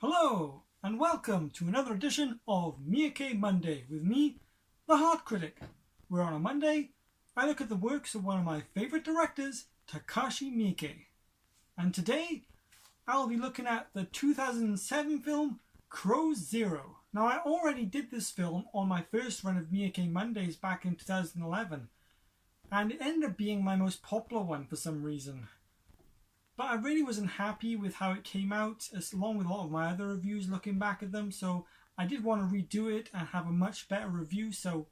Hello and welcome to another edition of Miike Monday with me, the Hart Critic, where on a Monday I look at the works of one of my favourite directors, Takashi Miike. And today I'll be looking at the 2007 film Crow Zero. Now I already did this film on my first run of Miike Mondays back in 2011, and it ended up being my most popular one for some reason. But I really wasn't happy with how it came out, along with a lot of my other reviews looking back at them, so I did want to redo it and have a much better review, so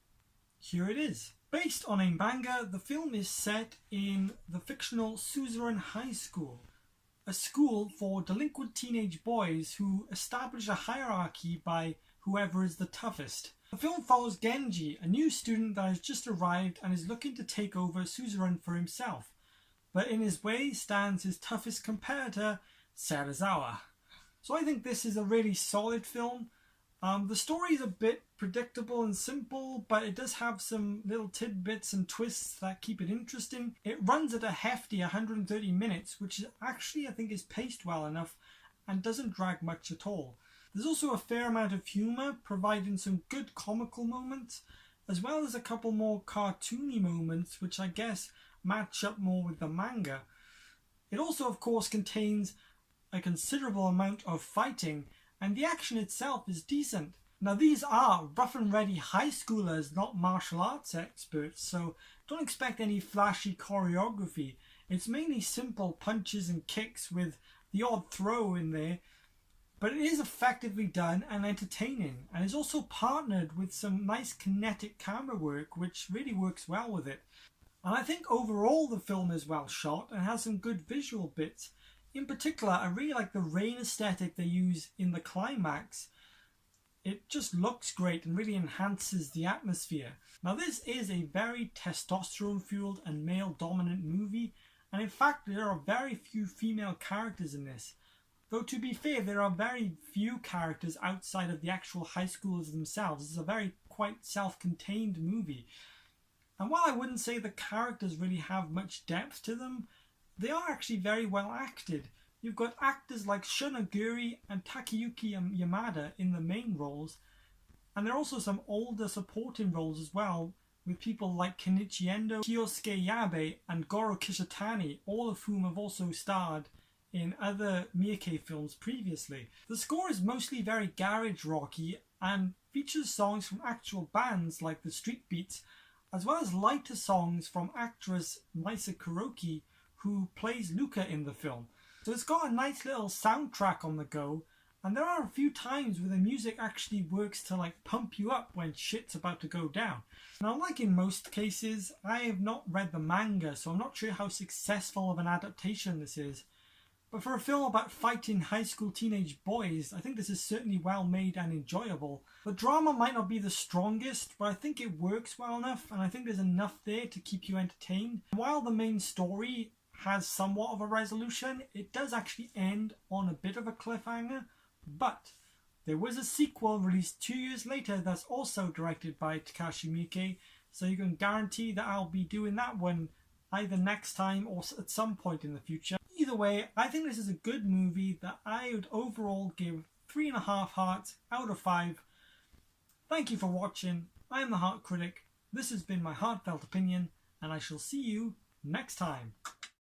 here it is. Based on a manga, the film is set in the fictional Suzerain High School, a school for delinquent teenage boys who establish a hierarchy by whoever is the toughest. The film follows Genji, a new student that has just arrived and is looking to take over Suzerain for himself. But in his way stands his toughest competitor, Serizawa. So I think this is a really solid film. The story is a bit predictable and simple, but it does have some little tidbits and twists that keep it interesting. It runs at a hefty 130 minutes, which is actually I think is paced well enough and doesn't drag much at all. There's also a fair amount of humour, providing some good comical moments, as well as a couple more cartoony moments, which I guess match up more with the manga. It also of course contains a considerable amount of fighting, and the action itself is decent. Now these are rough and ready high schoolers, not martial arts experts, so don't expect any flashy choreography. It's mainly simple punches and kicks with the odd throw in there, but it is effectively done and entertaining, and is also partnered with some nice kinetic camera work which really works well with it. And I think overall the film is well shot and has some good visual bits. In particular, I really like the rain aesthetic they use in the climax. It just looks great and really enhances the atmosphere. Now this is a very testosterone fueled and male dominant movie, and in fact there are very few female characters in this. Though to be fair, there are very few characters outside of the actual high schoolers themselves. It's a very quite self-contained movie. And while I wouldn't say the characters really have much depth to them, they are actually very well acted. You've got actors like Shunaguri and Takayuki Yamada in the main roles, and there are also some older supporting roles as well, with people like Kenichi Endo, Kyosuke Yabe and Goro Kishitani, all of whom have also starred in other Miike films previously. The score is mostly very garage rocky and features songs from actual bands like the Street Beats, as well as lighter songs from actress Miike Kuroki, who plays Luca in the film. So it's got a nice little soundtrack on the go, and there are a few times where the music actually works to like pump you up when shit's about to go down. Now, like in most cases, I have not read the manga, so I'm not sure how successful of an adaptation this is. But for a film about fighting high school teenage boys, I think this is certainly well made and enjoyable. The drama might not be the strongest, but I think it works well enough, and I think there's enough there to keep you entertained. While the main story has somewhat of a resolution, it does actually end on a bit of a cliffhanger, but there was a sequel released 2 years later that's also directed by Takashi Miike, so you can guarantee that I'll be doing that one either next time or at some point in the future. Either way, I think this is a good movie that I would overall give 3.5 hearts out of 5. Thank you for watching. I am the Hart Critic. This has been my heartfelt opinion, and I shall see you next time.